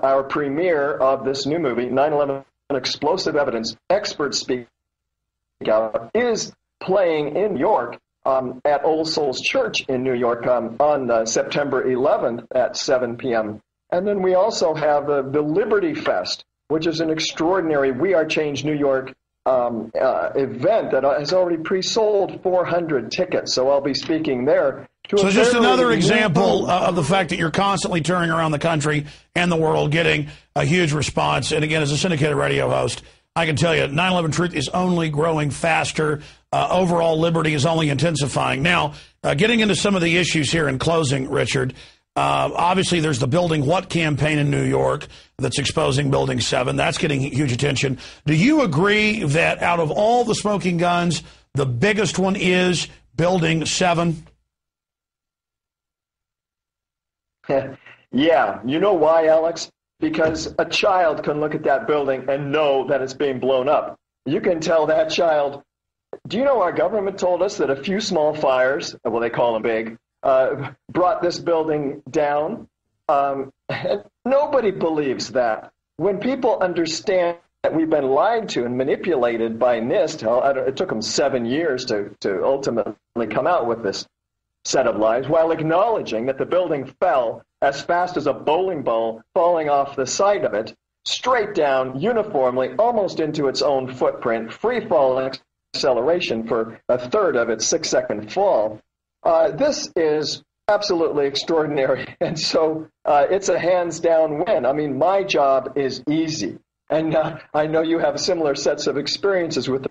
our premiere of this new movie, 9/11 Explosive Evidence, Experts Speak Out, is playing in New York at Old Souls Church in New York on September 11th at 7 p.m. And then we also have the Liberty Fest, which is an extraordinary We Are Change New York event that has already pre-sold 400 tickets. So I'll be speaking there. So just another example of the fact that you're constantly touring around the country and the world getting a huge response. And again, as a syndicated radio host, I can tell you 9/11 Truth is only growing faster. Overall liberty is only intensifying. Now, getting into some of the issues here in closing, Richard, obviously there's the Building What campaign in New York that's exposing Building 7. That's getting huge attention. Do you agree that out of all the smoking guns, the biggest one is Building 7? Yeah. You know why, Alex? Because a child can look at that building and know that it's being blown up. You can tell that child, do you know our government told us that a few small fires, well, they call them big, brought this building down? And nobody believes that. When people understand that we've been lied to and manipulated by NIST, it took them 7 years to ultimately come out with this set of lies, while acknowledging that the building fell as fast as a bowling ball falling off the side of it, straight down, uniformly, almost into its own footprint, free-fall acceleration for a third of its 6-second fall. This is absolutely extraordinary, and so it's a hands-down win. I mean, my job is easy, and I know you have similar sets of experiences with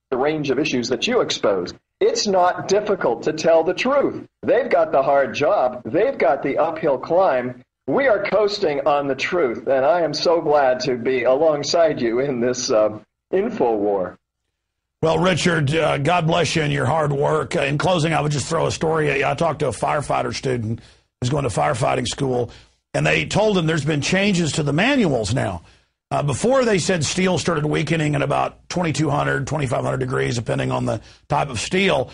the range of issues that you expose. It's not difficult to tell the truth. They've got the hard job. They've got the uphill climb. We are coasting on the truth, and I am so glad to be alongside you in this info war. Well, Richard, God bless you and your hard work. In closing, I would just throw a story at you. I talked to a firefighter student who's going to firefighting school, and they told him there's been changes to the manuals now. Before, they said steel started weakening at about 2,200, 2,500 degrees, depending on the type of steel,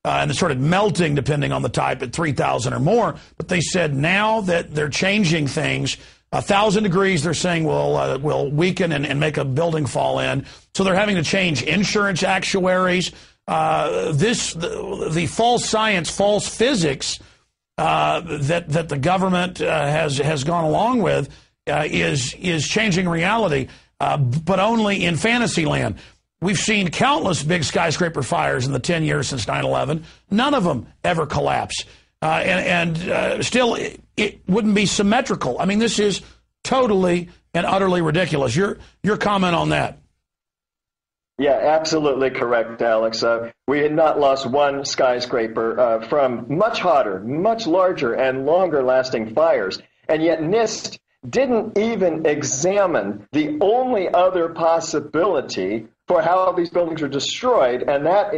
and it started melting depending on the type at 3,000 or more. But they said now that they're changing things, 1,000 degrees, they're saying will weaken and make a building fall in. So they're having to change insurance actuaries. The false science, false physics that the government has gone along with is changing reality, but only in fantasy land. We've seen countless big skyscraper fires in the 10 years since 9/11. None of them ever collapse. Still, it wouldn't be symmetrical. I mean, this is totally and utterly ridiculous. Your comment on that? Yeah, absolutely correct, Alex. We had not lost one skyscraper from much hotter, much larger, and longer-lasting fires. And yet NIST didn't even examine the only other possibility for how these buildings were destroyed, and that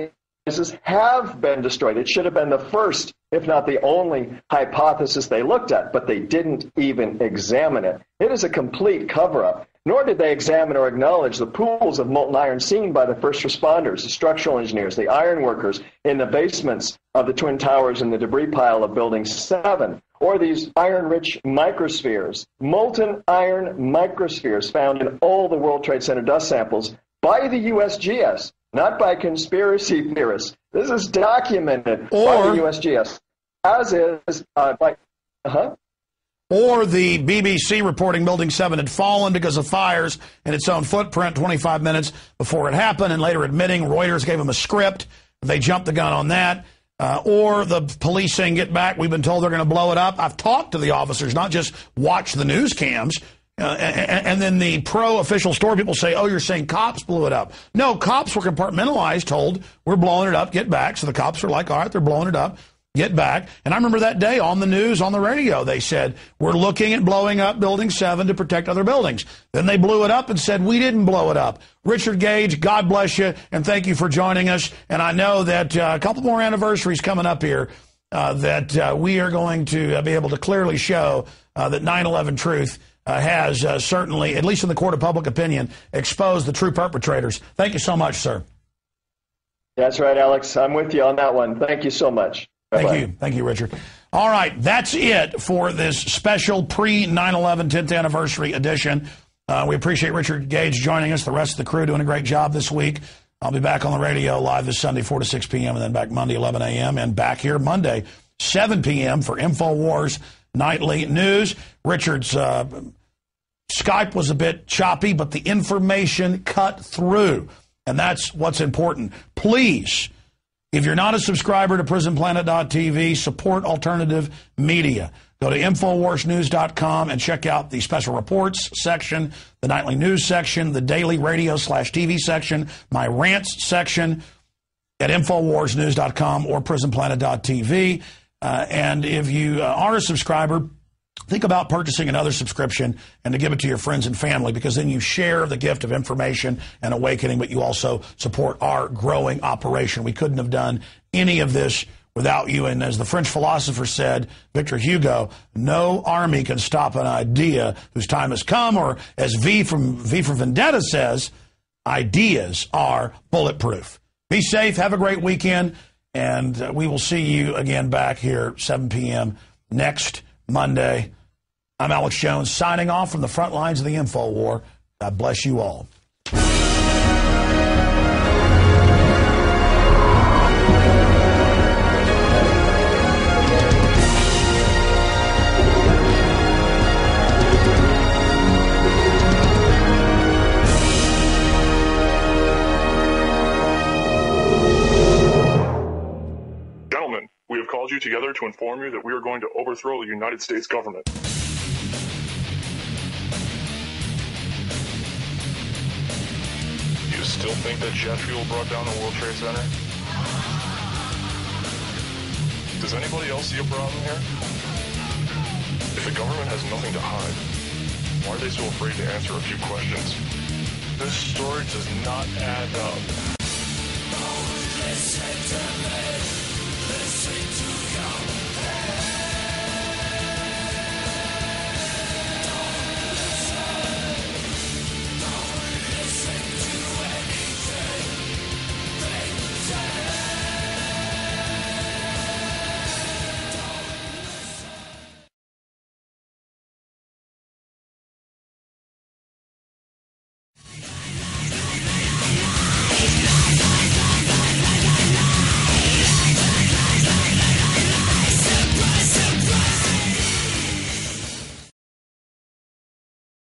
is have been destroyed. It should have been the first, if not the only, hypothesis they looked at, but they didn't even examine it. It is a complete cover-up. Nor did they examine or acknowledge the pools of molten iron seen by the first responders, the structural engineers, the iron workers in the basements of the Twin Towers and the debris pile of Building 7, or these iron-rich microspheres, molten iron microspheres found in all the World Trade Center dust samples by the USGS, not by conspiracy theorists. This is documented by the USGS, as is by... Or the BBC reporting Building 7 had fallen because of fires in its own footprint 25 minutes before it happened, and later admitting Reuters gave them a script. They jumped the gun on that. Or the police saying, get back, we've been told they're going to blow it up. I've talked to the officers, not just watch the news cams. And then the pro-official story people say, oh, you're saying cops blew it up. No, cops were compartmentalized, told, we're blowing it up, get back. So the cops are like, all right, they're blowing it up. Get back. And I remember that day on the news, on the radio, they said, we're looking at blowing up Building 7 to protect other buildings. Then they blew it up and said, we didn't blow it up. Richard Gage, God bless you, and thank you for joining us. And I know that a couple more anniversaries coming up here that we are going to be able to clearly show that 9/11 Truth has certainly, at least in the court of public opinion, exposed the true perpetrators. Thank you so much, sir. That's right, Alex. I'm with you on that one. Thank you so much. Bye-bye. Thank you, Richard. All right, that's it for this special pre-9/11 10th anniversary edition. We appreciate Richard Gage joining us, the rest of the crew doing a great job this week. I'll be back on the radio live this Sunday, 4 to 6 p.m., and then back Monday, 11 a.m., and back here Monday, 7 p.m. for InfoWars Nightly News. Richard's Skype was a bit choppy, but the information cut through, and that's what's important. Please, if you're not a subscriber to pacman.pt.vu, support alternative media. Go to InfoWarsNews.com and check out the special reports section, the nightly news section, the daily radio/TV section, my rants section at InfoWarsNews.com or PrisonPlanet.tv. And if you are a subscriber, think about purchasing another subscription and to give it to your friends and family, because then you share the gift of information and awakening, but you also support our growing operation. We couldn't have done any of this without you. And as the French philosopher said, Victor Hugo, no army can stop an idea whose time has come, or as V for Vendetta says, ideas are bulletproof. Be safe. Have a great weekend. And we will see you again back here 7 p.m. next Monday. I'm Alex Jones signing off from the front lines of the info war. God bless you all. We have called you together to inform you that we are going to overthrow the United States government. You still think that jet fuel brought down the World Trade Center? Does anybody else see a problem here? If the government has nothing to hide, why are they so afraid to answer a few questions? This story does not add up. Don't listen to me.